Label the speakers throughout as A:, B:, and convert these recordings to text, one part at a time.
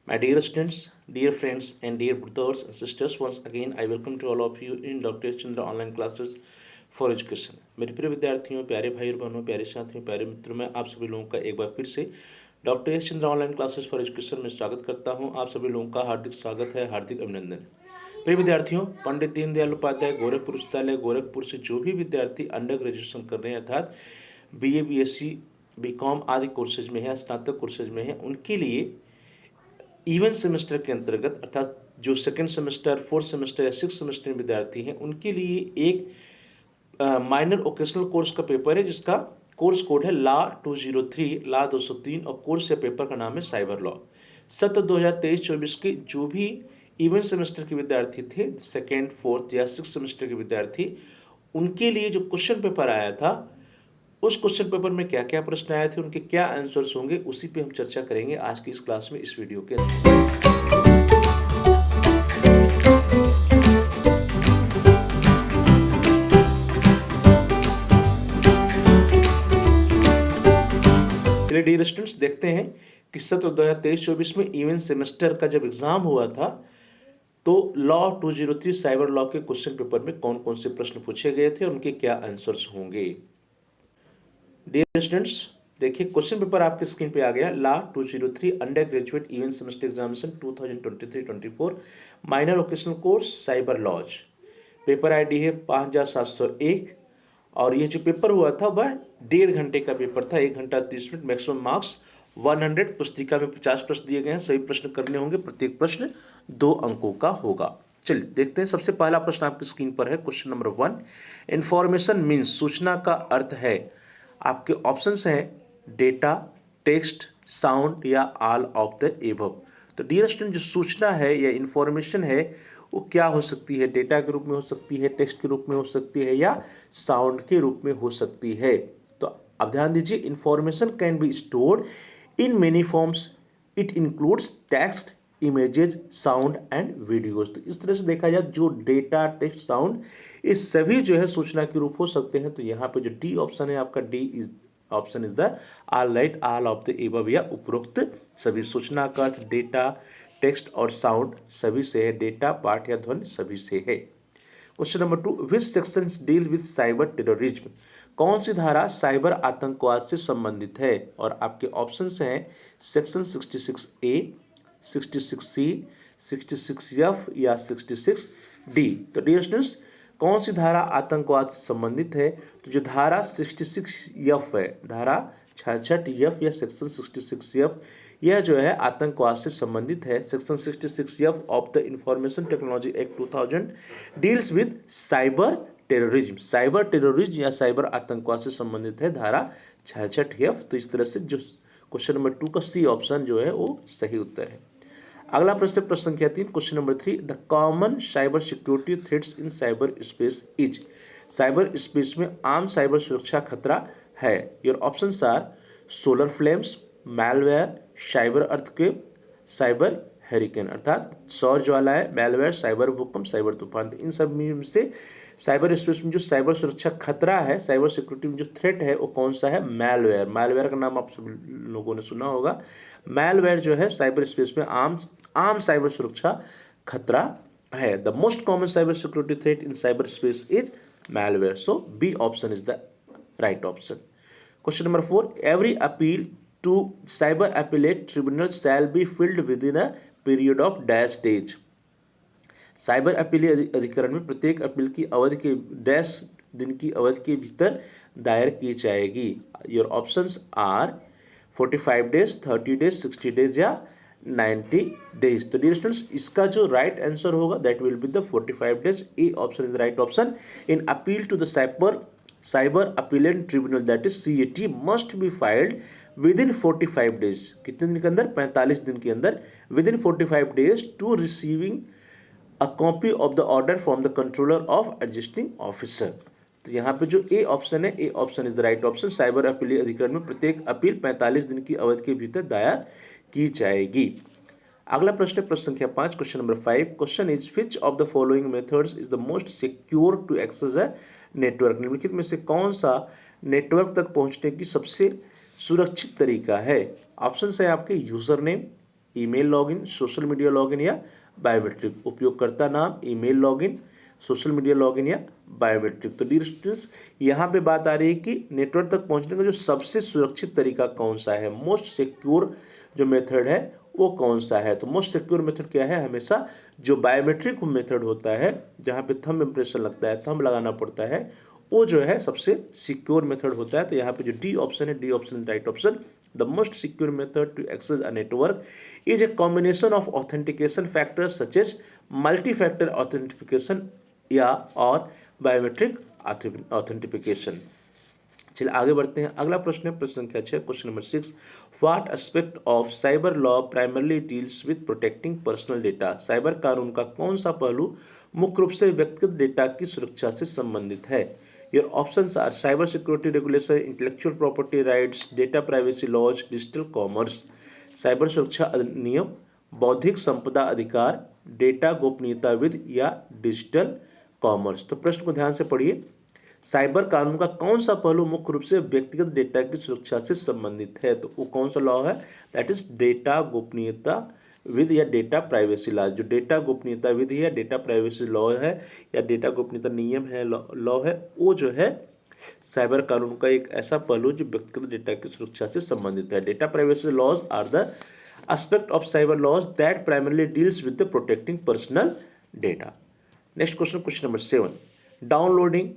A: My dear students, dear friends, and dear brothers and sisters, once again I welcome to all of you in Dr. Chandra online classes for education. मेरे प्रिय विद्यार्थियों, प्यारे भाई और बहनों, प्यारे साथियों, प्यारे मित्रों, मैं आप सभी लोगों का एक बार फिर से doctor S Chandra online classes for education में स्वागत करता हूं। आप सभी लोगों का हार्दिक स्वागत है, हार्दिक अभिनंदन। प्रिय विद्यार्थियों, पंडित दीनदयाल उपाध्याय गोरखपुर विश्वविद्यालय गोरखपुर से जो भी विद्यार्थी अंडर ग्रेजुएशन कर रहे हैं अर्थात BA, BSc, BCom आदि कोर्सेज में है, स्नातक कोर्सेज में है, उनके लिए इवन सेमेस्टर के अंतर्गत अर्थात जो सेकेंड सेमेस्टर, फोर्थ सेमेस्टर या सिक्स सेमेस्टर में विद्यार्थी हैं उनके लिए एक माइनर वोकेशनल कोर्स का पेपर है जिसका कोर्स कोड है ला 203, ला 203 और कोर्स या पेपर का नाम है साइबर लॉ। सत्र 2023-24 के जो भी इवन सेमेस्टर के विद्यार्थी थे, सेकेंड, फोर्थ या सिक्स सेमेस्टर के विद्यार्थी, उनके लिए जो क्वेश्चन पेपर आया था उस क्वेश्चन पेपर में क्या क्या प्रश्न आए थे, उनके क्या आंसर्स होंगे, उसी पे हम चर्चा करेंगे आज की इस क्लास में, इस वीडियो के अंदर। चलिए डियर स्टूडेंट्स, देखते हैं कि सत्र 2023-24 में इवन सेमेस्टर का जब एग्जाम हुआ था तो लॉ 203 साइबर लॉ के क्वेश्चन पेपर में कौन कौन से प्रश्न पूछे गए थे, उनके क्या आंसर्स होंगे। डियर स्टूडेंट्स, देखिए क्वेश्चन पेपर आपके स्क्रीन पे आ गया। Law 203 under graduate even semester examination 2023-24 minor vocational course cyber laws. Paper ID है 5701 और ये जो पेपर हुआ था वह 1.5 घंटे का पेपर था, 1 घंटा 30 मिनट, मैक्सिमम मार्क्स 100। पुस्तिका में 50 प्रश्न दिए गए हैं, सभी प्रश्न करने होंगे, प्रत्येक प्रश्न 2 अंकों का होगा। चलिए देखते हैं, सबसे पहला प्रश्न आपकी स्क्रीन पर है, क्वेश्चन नंबर 1। इंफॉर्मेशन मीन्स, सूचना का अर्थ है। आपके ऑप्शंस हैं डेटा, टेक्स्ट, साउंड या ऑल ऑफ द एबव। तो डियर स्टूडेंट, जो सूचना है या इंफॉर्मेशन है वो क्या हो सकती है? डेटा के रूप में हो सकती है, टेक्स्ट के रूप में हो सकती है या साउंड के रूप में हो सकती है। तो अब ध्यान दीजिए, information can be stored in many forms, it includes text, images, sound and videos. तो इस तरह से देखा जाए जो डेटा, टेक्स्ट, साउंड, ये सभी जो है सूचना के रूप हो सकते हैं। तो यहाँ पे जो डी ऑप्शन है आपका, D is option is the all right, all of the above या उपरोक्त सभी। सूचना का अर्थ डेटा, टेक्स्ट और साउंड सभी से है, डेटा, पाठ या ध्वनि सभी से है। Question number 2, which section deal with cyber terrorism. कौन सी धारा साइबर आतंकवाद से संबंधित है? और आपके ऑप्शंस हैं सेक्शन 66A, 66C, 66F या 66D। तो डियर स्टूडेंट्स, कौन सी धारा आतंकवाद से संबंधित है? तो जो धारा 66F है, धारा 66F या सेक्शन 66F, यह जो है आतंकवाद से संबंधित है। Section 66F of the information technology act 2000 deals with cyber terrorism. Cyber terrorism या साइबर आतंकवाद से संबंधित है धारा 66F। तो इस तरह से जो क्वेश्चन नंबर 2 का सी ऑप्शन जो है वो सही उत्तर है। अगला प्रश्न, प्रश्न संख्या 3, question number 3, the common cyber security threats in cyber space is. Cyber space में आम साइबर सुरक्षा खतरा है। Your options are solar flames, malware, cyber earthquake, cyber hurricane. अर्थात सौर ज्वालाएं, मैलवेयर, साइबर भूकंप, साइबर तूफान। इन सब में से साइबर स्पेस में जो साइबर सुरक्षा खतरा है, साइबर सिक्योरिटी में जो थ्रेट है वो कौन सा है? मैलवेयर। मैलवेयर का नाम आप सब लोगों ने सुना होगा। मैलवेयर जो है साइबर स्पेस में आम साइबर सुरक्षा खतरा है। The most common cyber security threat in cyber space is malware. So B option is the right option. Question number 4, every appeal to cyber appellate tribunal shall be filed within a period of dash days. Cyber appeal अधिकरण में प्रत्येक appeal की अवधि के dash दिन की अवधि के भीतर दायर की जाएगी। Your options are 45 days, 30 days, 60 days या 90 डेज। तो डियर स्टूडेंट्स, इसका जो राइट आंसर होगा that will be the 45 days. A option is the right option. In appeal to the cyber appellate tribunal that is CAT must be filed within 45 days. कितने दिन के अंदर? 45 दिन के अंदर, within 45 days to receiving a copy of the order from the controller of adjusting officer. तो यहाँ पे जो ए ऑप्शन है, A option is the right option. Cyber appeal अधिकरण में प्रत्येक अपील 45 दिन की अवधि के भीतर दायर की जाएगी। अगला प्रश्न, प्रश्न संख्या 5, question number 5। Question is which of the following methods is the most secure to access a network. निम्नलिखित में से कौन सा नेटवर्क तक पहुंचने की सबसे सुरक्षित तरीका है? ऑप्शन है आपके user name, email login, social media login या बायोमेट्रिक। उपयोगकर्ता नाम, email login, social media login या बायोमेट्रिक। तो डियर स्टूडेंट्स, यहाँ पे बात आ रही है कि नेटवर्क तक पहुँचने का जो सबसे सुरक्षित तरीका कौन सा है, मोस्ट सिक्योर जो मेथड है वो कौन सा है। तो मोस्ट सिक्योर मेथड क्या है, हमेशा जो बायोमेट्रिक मेथड होता है जहाँ पे थंब इम्प्रेशन लगता है, थंब लगाना पड़ता है, वो जो है सबसे सिक्योर मेथड होता है। तो यहाँ पे जो डी ऑप्शन है, D option right option. The most secure method to access a network is a combination of authentication factors such as multi-factor authentication या और बायोमेट्रिक ऑथेंटिफिकेशन। चलिए आगे बढ़ते हैं। अगला प्रश्न है प्रश्न संख्या 6, question number 6। What aspect of cyber law primarily deals with protecting personal data. Cyber कानून का कौन सा पहलू मुख्य रूप से व्यक्तिगत डेटा की सुरक्षा से संबंधित है। Your options are cyber security regulation, intellectual property rights, data privacy laws, digital commerce। Cyber सुरक्षा अधिनियम, बौद्धिक संपदा अधिकार, डेटा गोपनीयता विधि या डिजिटल कॉमर्स। तो प्रश्न को ध्यान से पढ़िए। साइबर कानून का कौन सा पहलू मुख्य रूप से व्यक्तिगत डेटा की सुरक्षा से संबंधित है। तो वो कौन सा लॉ है, दैट इज डेटा गोपनीयता विधि या डेटा प्राइवेसी लॉ। जो डेटा गोपनीयता विधि है, डेटा प्राइवेसी लॉ है या डेटा गोपनीयता नियम है, लॉ है, वो जो है साइबर कानून का एक ऐसा पहलू जो व्यक्तिगत डेटा की सुरक्षा से संबंधित है। Data privacy laws are the aspect of cyber laws that primarily deals with the protecting personal data। Next question, question number 7। Downloading,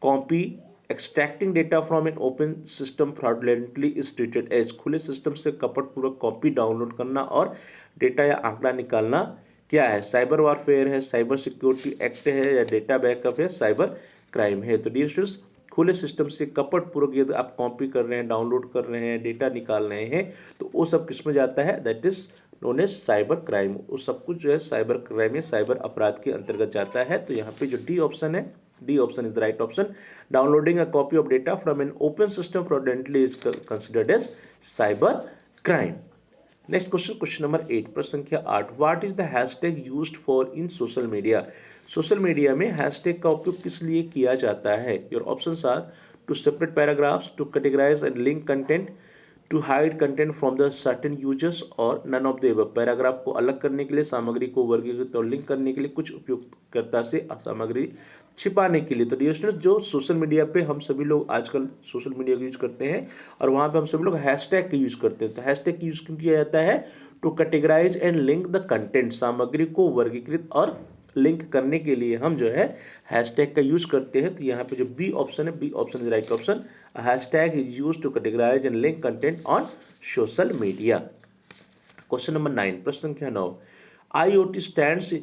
A: copy, extracting data from an open system fraudulently is treated as। खुले system से कपटपूर्वक copy download करना और data या आंकड़ा निकालना क्या है, cyber warfare है, साइबर सिक्योरिटी एक्ट है या डेटा बैकअप है, साइबर क्राइम है। तो डियर स्टूडेंट्स, खुले सिस्टम से कपटपूर्वक यदि आप कॉपी कर रहे हैं, डाउनलोड कर रहे हैं, डेटा निकाल रहे हैं, तो वो सब किस में जाता है, that is known as cyber crime. वो सब कुछ जो है साइबर क्राइम या साइबर अपराध के अंतर्गत जाता है। तो यहाँ पे जो डी ऑप्शन है, D option is the right option. Downloading a copy of data from an open system fraudulently is considered as cyber crime. Next question, question number 8, प्रश्न संख्या 8। What is the hashtag used for in social media. Social media में hashtag का उपयोग किस लिए किया जाता है। Your options are to separate paragraphs, to categorize and link content, to hide content from the certain users और none of the above. Paragraph को अलग करने के लिए, सामग्री को वर्गीकृत और लिंक करने के लिए, कुछ उपयोगकर्ता से सामग्री छिपाने के लिए। तो डियर स्टूडेंट्स, जो सोशल मीडिया पे हम सभी लोग आजकल सोशल मीडिया का यूज करते हैं और वहाँ पे हम सभी लोग हैशटैग का यूज करते हैं। तो हैशटैग का यूज क्यों किया जाता है, to categorize and link the content. सामग्री को वर्गीकृत और लिंक करने के लिए हम जो है हैशटैग का यूज करते हैं। तो यहाँ पे जो बी ऑप्शन है, B option is right option. Hashtag is used to categorize and link content on social media. Question number 9, प्रश्न संख्या 9। IoT stands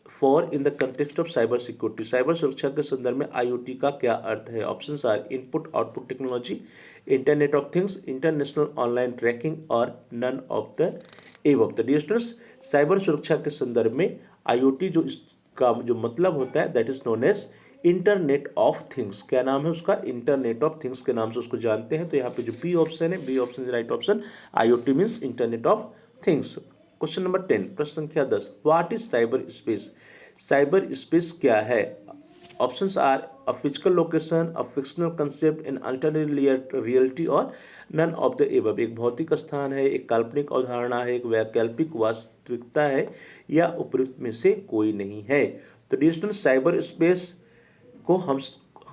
A: for in the context of cyber security. Cyber सुरक्षा के संदर्भ में IoT का क्या अर्थ है। Options are input output technology, internet of things, international online tracking और नन ऑफ द एबव। तो डियर स्टूडेंट्स, साइबर सुरक्षा के संदर्भ में IoT जो इसका जो मतलब होता है, that is known as internet of things. क्या नाम है उसका, इंटरनेट ऑफ थिंग्स के नाम से उसको जानते हैं। तो यहाँ पे जो बी ऑप्शन है, B option is right option. IoT means internet of things. Question number 10, प्रश्न संख्या 10। What is cyber space. Cyber space क्या है। Options are a physical location, a fictional concept, an alternate reality और none of the above. एक भौतिक स्थान है, एक काल्पनिक अवधारणा है, एक वैकल्पिक वास्तविकता है या उपयुक्त में से कोई नहीं है। तो डियर स्टूडेंट्स, साइबर स्पेस को हम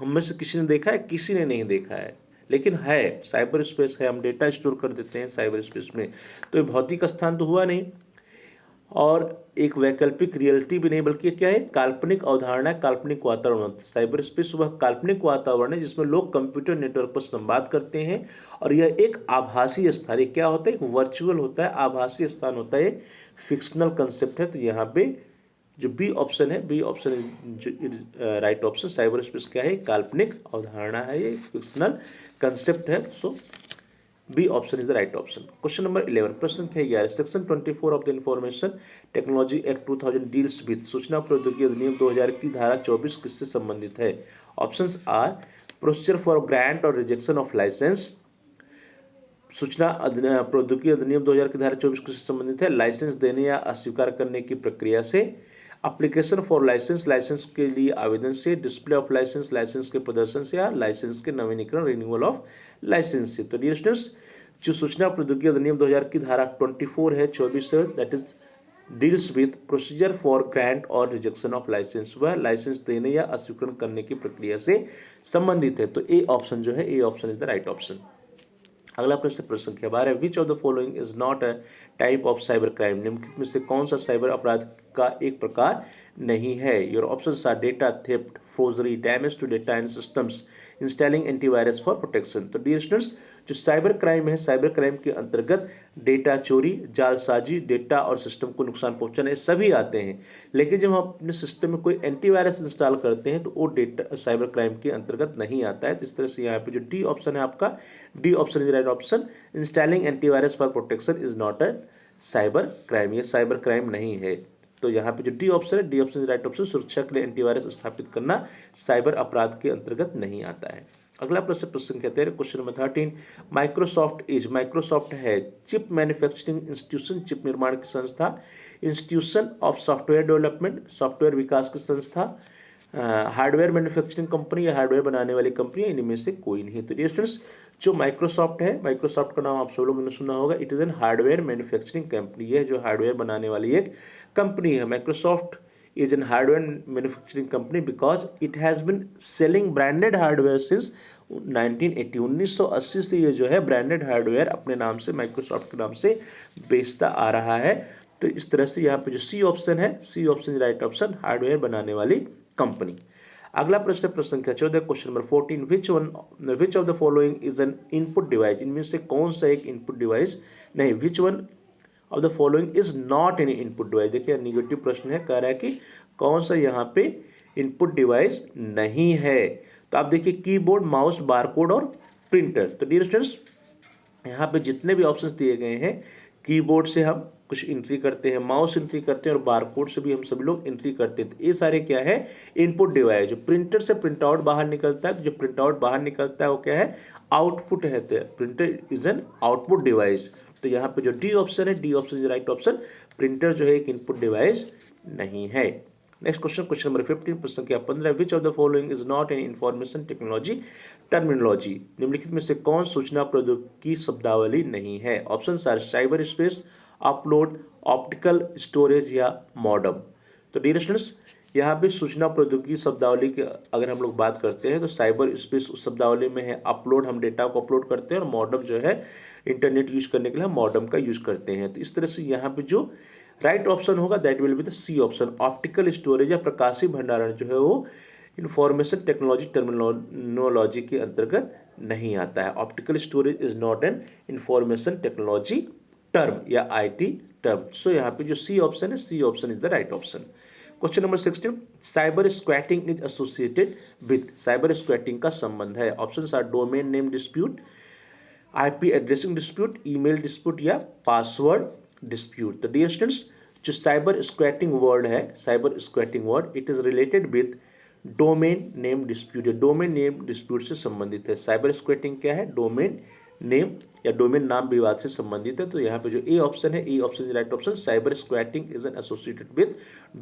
A: में से किसी ने देखा है, किसी ने नहीं देखा है, लेकिन है, साइबर स्पेस है। हम डेटा स्टोर कर देते हैं साइबर स्पेस में। तो ये भौतिक स्थान तो हुआ नहीं और एक वैकल्पिक रियलिटी भी नहीं, बल्कि क्या है, काल्पनिक अवधारणा, काल्पनिक वातावरण। साइबर स्पेस वह काल्पनिक वातावरण है जिसमें लोग कंप्यूटर नेटवर्क पर संवाद करते हैं और यह एक आभासी स्थान है। क्या होता है, एक वर्चुअल होता है, आभासी स्थान होता है, फिक्शनल कंसेप्ट है। तो यहाँ पे जो बी ऑप्शन है, B option right option. Cyber space क्या है, काल्पनिक अवधारणा है, ये फिक्शनल कंसेप्ट है। So B option is the right option. Question number 11, प्रश्न संख्या 11। Section 24 of the information technology act 2000 deals with. सूचना प्रौद्योगिकी अधिनियम 2000 की धारा 24 किससे संबंधित है। Options are procedure for grant और रिजेक्शन ऑफ लाइसेंस। सूचना प्रौद्योगिकी अधिनियम 2000 की धारा 24 किससे संबंधित है, लाइसेंस देने या अस्वीकार करने की प्रक्रिया से। एप्लीकेशन फॉर लाइसेंस, लाइसेंस के लिए आवेदन से। डिस्प्ले ऑफ लाइसेंस, लाइसेंस के प्रदर्शन से या लाइसेंस के नवीनीकरण, रिन्यूअल ऑफ लाइसेंस से। तो डियर स्टूडेंट्स, जो सूचना प्रौद्योगिकी अधिनियम 2000 की धारा 24 है 24 है, that is deals with procedure for grant और रिजेक्शन ऑफ लाइसेंस, वह लाइसेंस देने या अस्वीकृत करने की प्रक्रिया से संबंधित है। तो ए ऑप्शन जो है, A option is the right option. अगला प्रश्न प्रश्न संख्या 12, विच of the following is not a type of cyber crime, निम्नलिखित में से कौन सा साइबर अपराध का एक प्रकार नहीं है। Your options are data theft, forgery, damage to data and systems, installing antivirus for protection. तो डियर स्टूडेंट्स, जो साइबर क्राइम है, साइबर क्राइम के अंतर्गत डेटा चोरी, जालसाजी, डेटा और सिस्टम को नुकसान पहुंचाना, ये सभी आते हैं। लेकिन जब हम अपने सिस्टम में कोई एंटीवायरस इंस्टॉल करते हैं तो वो डेटा साइबर क्राइम के अंतर्गत नहीं आता है। तो इस तरह से यहाँ पे जो डी ऑप्शन है आपका, D option is right option. Installing antivirus for protection is not a cyber crime, ये साइबर क्राइम नहीं है। तो यहाँ पे जो डी ऑप्शन है, D option is right option. सुरक्षा के लिए एंटीवायरस स्थापित करना साइबर अपराध के अंतर्गत नहीं आता है। अगला प्रश्न प्रश्न संख्या 13, question number 13, Microsoft is, Microsoft है चिप मैन्युफैक्चरिंग इंस्टीट्यूशन, चिप निर्माण की संस्था, institution of software development, software विकास की संस्था, हार्डवेयर मैन्युफैक्चरिंग कंपनी या हार्डवेयर बनाने वाली कंपनी, इनमें से कोई नहीं। तो स्टूडेंट्स, जो माइक्रोसॉफ्ट है, माइक्रोसॉफ्ट का नाम आप सब लोगों ने सुना होगा, it is N hardware manufacturing company, है जो हार्डवेयर बनाने वाली एक कंपनी है। Microsoft is an hardware manufacturing company because it has been selling branded hardware since 1980। 1980 से ये जो है ब्रांडेड हार्डवेयर अपने नाम से, माइक्रोसॉफ्ट के नाम से बेचता आ रहा है। तो इस तरह से यहाँ पे जो सी ऑप्शन है, C option right option, hardware बनाने वाली कंपनी। अगला प्रश्न प्रश्न संख्या 14, question number 14, which of the following is an input device, इनमें से कौन सा एक इनपुट डिवाइस नहीं, which one of the following is not any input device. देखिए निगेटिव प्रश्न है, कह रहा है कि कौन सा यहाँ पे इनपुट डिवाइस नहीं है। तो आप देखिए कीबोर्ड, माउस, बारकोड और प्रिंटर। तो डियर स्टूडेंट्स, यहाँ पे जितने भी ऑप्शंस दिए गए हैं, कीबोर्ड से हम कुछ एंट्री करते हैं, माउस एंट्री करते हैं और बारकोड से भी हम सभी लोग एंट्री करते हैं। तो ये सारे क्या है, इनपुट डिवाइस। जो प्रिंटर से प्रिंट आउट बाहर निकलता है, जो प्रिंट आउट बाहर निकलता है वो क्या है, आउटपुट है। तो printer is an output device. तो यहाँ पे जो डी ऑप्शन है, D option is right option, printer जो है एक इनपुट डिवाइस नहीं है। नेक्स्ट क्वेश्चन, क्वेश्चन नंबर 15, प्रश्न संख्या 15, which of the following is not an information technology terminology, निम्नलिखित में से कौन सूचना प्रौद्योगिकी शब्दावली नहीं है। Option are cyberspace, upload, optical storage या मॉडम। तो डियर स्टूडेंट्स, यहाँ पे सूचना प्रौद्योगिकी शब्दावली की अगर हम लोग बात करते हैं तो साइबर स्पेस उस शब्दावली में है, अपलोड हम डेटा को अपलोड करते हैं और मॉडम जो है इंटरनेट यूज करने के लिए हम मॉडम का यूज करते हैं। तो इस तरह से यहाँ पे जो राइट ऑप्शन होगा that will be the C option. Optical storage या प्रकाशीय भंडारण जो है वो इंफॉर्मेशन टेक्नोलॉजी टर्मिनोलॉजी के अंतर्गत नहीं आता है। Optical storage is not an information technology term या आईटी टर्म। सो यहाँ पे जो सी ऑप्शन है, C option is the right option. Question number 16, cybersquatting is associated with, cybersquatting का संबंध है। Options are domain name dispute, IP addressing dispute, email dispute या password dispute. तो dear students, जो cybersquatting word है, cybersquatting word, it is related with domain name dispute. Domain name dispute से संबंधित है। साइबर स्क्वैटिंग क्या है, domain name या डोमेन नाम विवाद से संबंधित है। तो यहाँ पे जो ए ऑप्शन है, A option is right option, cybersquatting is an associated with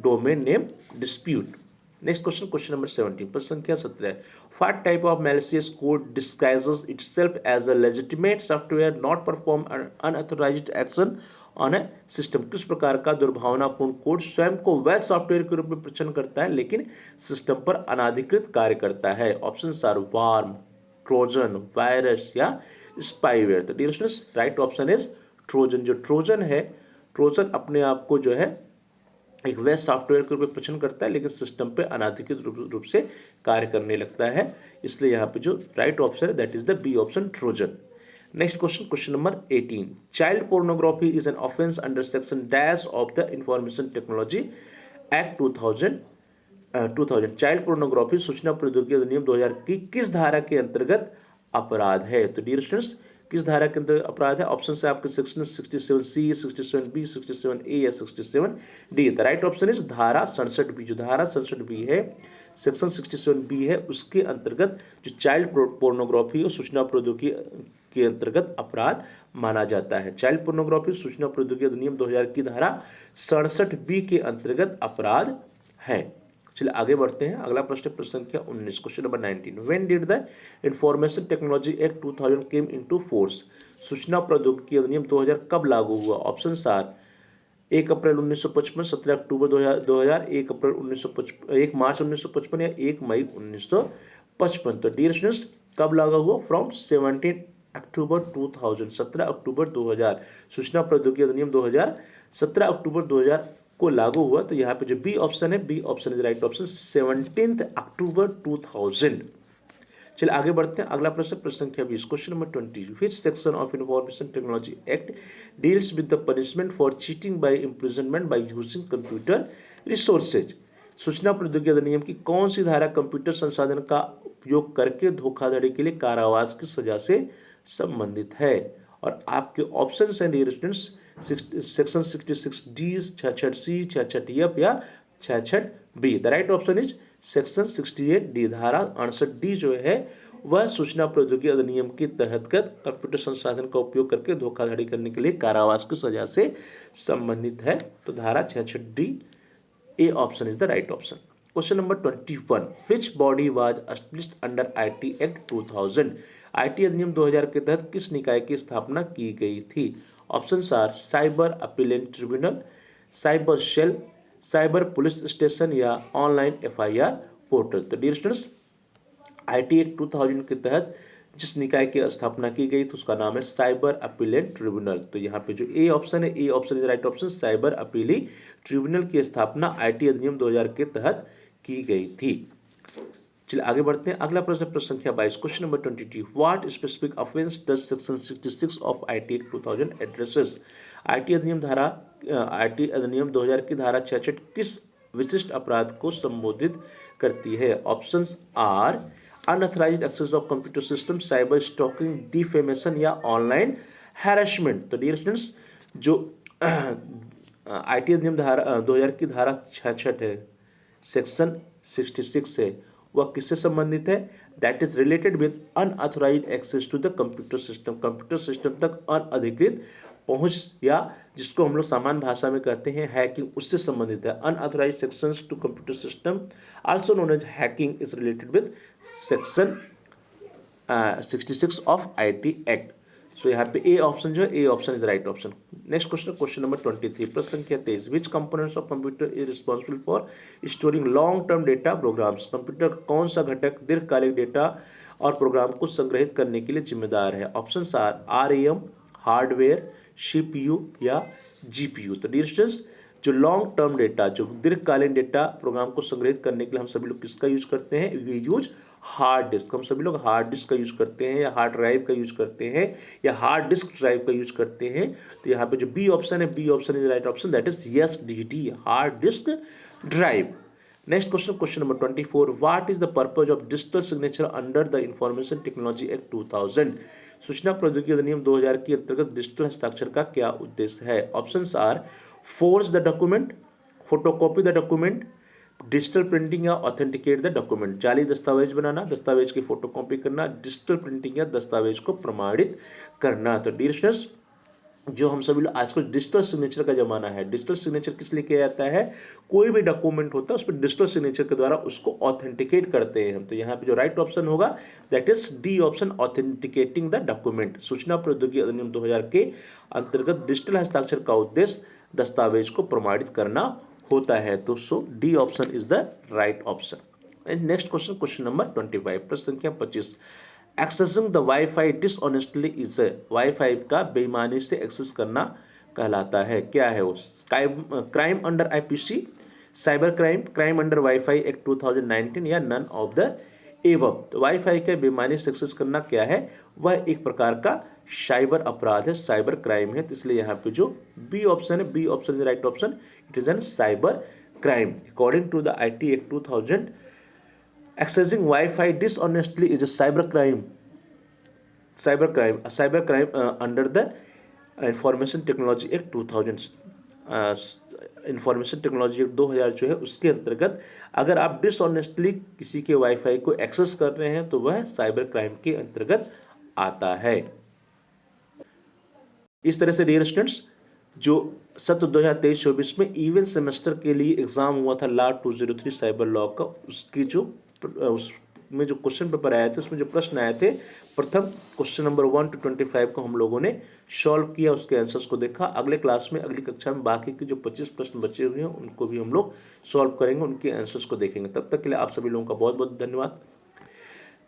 A: domain name dispute. Next question, question number 17, प्रश्न संख्या 17, what type of malicious code disguises itself as a legitimate software not perform unauthorised action on a system. किस प्रकार का दुर्भावनापूर्ण code स्वयं को वैध software के रूप में प्रचार करता है लेकिन सिस्टम पर अनाधिकृत कार्य करता है। Options are worm, Trojan, virus या स्पाईवेयर। तो dear students, right option is Trojan. जो ट्रोजन है, ट्रोजन अपने आप को जो है एक वैध सॉफ्टवेयर के रूप में प्रचार करता है लेकिन सिस्टम पे अनाधिकृत रूप से कार्य करने लगता है। इसलिए यहाँ पे जो राइट ऑप्शन है that is the B option, Trojan. Next question, question number 18, child pornography is an offence under section dash of the information technology act 2000। Child pornography सूचना प्रौद्योगिकी अधिनियम 2000 की किस धारा के अंतर्गत अपराध है। तो डियर स्टूडेंट्स, किस धारा के अंतर्गत अपराध है। ऑप्शन है आपके सेक्शन 67C, 67B, 67A या 67D। The right option is धारा 67B। जो धारा 67B है, सेक्शन 67B है, उसके अंतर्गत जो चाइल्ड पोर्नोग्राफी और सूचना प्रौद्योगिकी के अंतर्गत अपराध माना जाता है। चाइल्ड पोर्नोग्राफी सूचना प्रौद्योगिकी अधिनियम 2000 की धारा 67B के अंतर्गत अपराध है। चलिए आगे बढ़ते हैं। अगला प्रश्न प्रश्न संख्या 19, question number 19, when did the information technology act 2000 came into force? सूचना प्रौद्योगिकी अधिनियम 2000 कब लागू हुआ? ऑप्शन आर 1 अप्रैल 1955, 17 अक्टूबर 2000, 1 अप्रैल 1955, 1 मार्च 1955 या 1 मई 1955। तो डियर स्टूडेंट्स कब लागू हुआ? From 17 October 2000, 17 October 2000। सूचना प्रौद्योगिकी अधिनियम 2000 17 अक्टूबर 2000 को लागू हुआ। तो यहाँ पे जो बी ऑप्शन है, B option is right option, 17 October 2000। चलिए आगे बढ़ते हैं। अगला प्रश्न प्रश्न संख्या 20, question number 20, which section of information technology act deals with the punishment for cheating by imprisonment by using computer resources? सूचना प्रौद्योगिकी अधिनियम की कौन सी धारा कंप्यूटर संसाधन का उपयोग करके धोखाधड़ी के लिए कारावास की सजा से संबंधित है? और आपके ऑप्शन हैं dear students, section 66 D, 66 C, 66 F या 66 B. The right option is section 68 D. धारा 68 डी जो है वह सूचना प्रौद्योगिकी अधिनियम के तहत कंप्यूटर संसाधन का उपयोग करके धोखाधड़ी करने के लिए कारावास की सजा से संबंधित है। तो धारा 66 D, A option is the right option. Question number 21, which body was established under IT act 2000? IT अधिनियम 2000 के तहत किस निकाय की स्थापना की गई थी? Option are cyber appellate tribunal, cyber cell, cyber police station या ऑनलाइन एफआईआर पोर्टल। तो डियर स्टूडेंट्स आईटी एक्ट 2000 के तहत जिस निकाय की स्थापना की गई थी उसका नाम है साइबर अपीलेंट ट्रिब्यूनल। तो यहाँ पे जो ए ऑप्शन है, A option is right option, cyber appellate tribunal की स्थापना आईटी अधिनियम 2000 के तहत की गई थी। चलिए आगे बढ़ते हैं। अगला प्रश्न प्रश्न संख्या 22, question number 22, what specific offence does section 66 of IT act 2000 addresses? IT अधिनियम 2000 की धारा 66 किस विशिष्ट अपराध को संबोधित करती है? Options are unauthorised access of computer system, cyberstalking, defamation या ऑनलाइन हैरेसमेंट। तो डियर स्टूडेंट्स जो आईटी अधिनियम 2000 की धारा 66 है, सेक्शन 66 है, वह किससे संबंधित है? That is related with unauthorised access to the computer system. Computer system तक अनअधिकृत पहुंच या जिसको हम लोग सामान्य भाषा में कहते हैं हैकिंग, उससे संबंधित है। Unauthorised sections to computer system also known as hacking is related with section 66 of IT act. So यहाँ पे ए ऑप्शन जो है, A option is right option. Next question, question number 23, प्रश्न संख्या 23, which components of computer is responsible for storing long term data programs? Computer का कौन सा घटक दीर्घकालिक डेटा और प्रोग्राम को संग्रहित करने के लिए जिम्मेदार है? ऑप्शन आर आरएएम, हार्डवेयर, सीपीयू या जीपीयू। तो डियर स्टूडेंट्स जो लॉन्ग टर्म डेटा, जो दीर्घकालीन डेटा प्रोग्राम को संग्रहित करने के लिए हम सभी लोग किसका यूज करते हैं? We use hard disk. हम सभी लोग हार्ड डिस्क का यूज करते हैं या हार्ड ड्राइव का यूज करते हैं या हार्ड डिस्क ड्राइव का यूज करते हैं। तो यहाँ पे जो बी ऑप्शन है, B option is right option, that is SDD, hard disk drive. Next question, question number 24, what is the purpose of digital signature under the information technology act 2000? सूचना प्रौद्योगिकी अधिनियम 2000 के अंतर्गत डिजिटल हस्ताक्षर का क्या उद्देश्य है? Options are forge the document, photocopy the document, digital printing या ऑथेंटिकेट द डॉक्यूमेंट। जाली दस्तावेज बनाना, दस्तावेज की फोटोकॉपी करना, डिजिटल प्रिंटिंग या दस्तावेज को प्रमाणित करना। तो डियर स्टूडेंट्स जो हम सभी लोग आजकल डिजिटल सिग्नेचर का जमाना है, डिजिटल सिग्नेचर किस लिए किया जाता है? कोई भी डॉक्यूमेंट होता है उस पर डिजिटल सिग्नेचर के द्वारा उसको ऑथेंटिकेट करते हैं। तो यहाँ पे जो राइट ऑप्शन होगा that is D option, authenticating the document. सूचना प्रौद्योगिकी अधिनियम 2000 के अंतर्गत डिजिटल हस्ताक्षर का उद्देश्य दस्तावेज को प्रमाणित करना होता है। तो so D option is the right option. And next question, question number 25, प्रश्न संख्या 25, accessing the wifi dishonestly is, wifi का बेईमानी से एक्सेस करना कहलाता है, क्या है वो? Crime under IPC, cyber crime, crime under wifi act 2019 या नन ऑफ द एबव। तो वाईफाई का बेईमानी से एक्सेस करना क्या है? वह एक प्रकार का साइबर अपराध है, साइबर क्राइम है। तो इसलिए यहाँ पे जो बी ऑप्शन है, B option is right option, it is an cybercrime. According to the IT act 2000, accessing Wi-Fi dishonestly is a cyber crime under the Information Technology Act 2000। Information technology act 2000 जो है उसके अंतर्गत अगर आप dishonestly किसी के wifi को access कर रहे हैं तो वह साइबर क्राइम के अंतर्गत आता है। इस तरह से डियर स्टूडेंट्स जो सत्र 2023-24 में इवन सेमेस्टर के लिए एग्जाम हुआ था लॉ 203 साइबर लॉ का, उसकी जो उसमें जो क्वेश्चन पेपर आए थे, उसमें जो प्रश्न आए थे, प्रथम क्वेश्चन नंबर 1 to 25 को हम लोगों ने सॉल्व किया, उसके आंसर्स को देखा। अगले क्लास में, अगली कक्षा में बाकी के जो 25 प्रश्न बचे हुए हैं उनको भी हम लोग सॉल्व करेंगे, उनके आंसर्स को देखेंगे। तब तक के लिए आप सभी लोगों का बहुत बहुत धन्यवाद।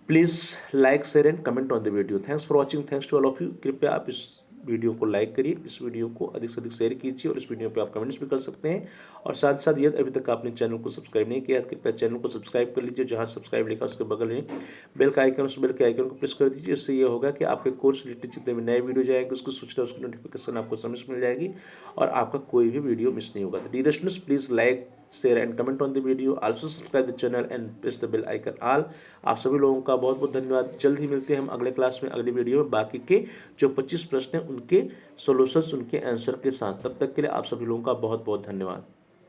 A: Please like, share and comment on the video. Thanks for watching, thanks to all of you. कृपया आप इस वीडियो को लाइक करिए, इस वीडियो को अधिक से अधिक शेयर कीजिए और इस वीडियो पे आप कमेंट्स भी कर सकते हैं। और साथ साथ यदि अभी तक आपने चैनल को सब्सक्राइब नहीं किया तो कृपया चैनल को सब्सक्राइब कर लीजिए। जहाँ सब्सक्राइब लिखा उसके बगल में बेल का आइकन, उस बेल के आइकन को प्रेस कर दीजिए। इससे ये होगा कि आपके कोर्स रिलेटेड जितने भी नए वीडियो जाएंगे उसकी सूचना, उसकी नोटिफिकेशन आपको समय से मिल जाएगी और आपका कोई भी वीडियो मिस नहीं होगा। तो dear students, please like, share and comment on the video, also subscribe the channel and press the bell icon all. आप सभी लोगों का बहुत बहुत धन्यवाद। जल्द ही मिलते हैं हम अगले क्लास में, अगली वीडियो में बाकी के जो 25 प्रश्न हैं उनके सॉल्यूशंस, उनके आंसर के साथ। तब तक के लिए आप सभी लोगों का बहुत बहुत धन्यवाद।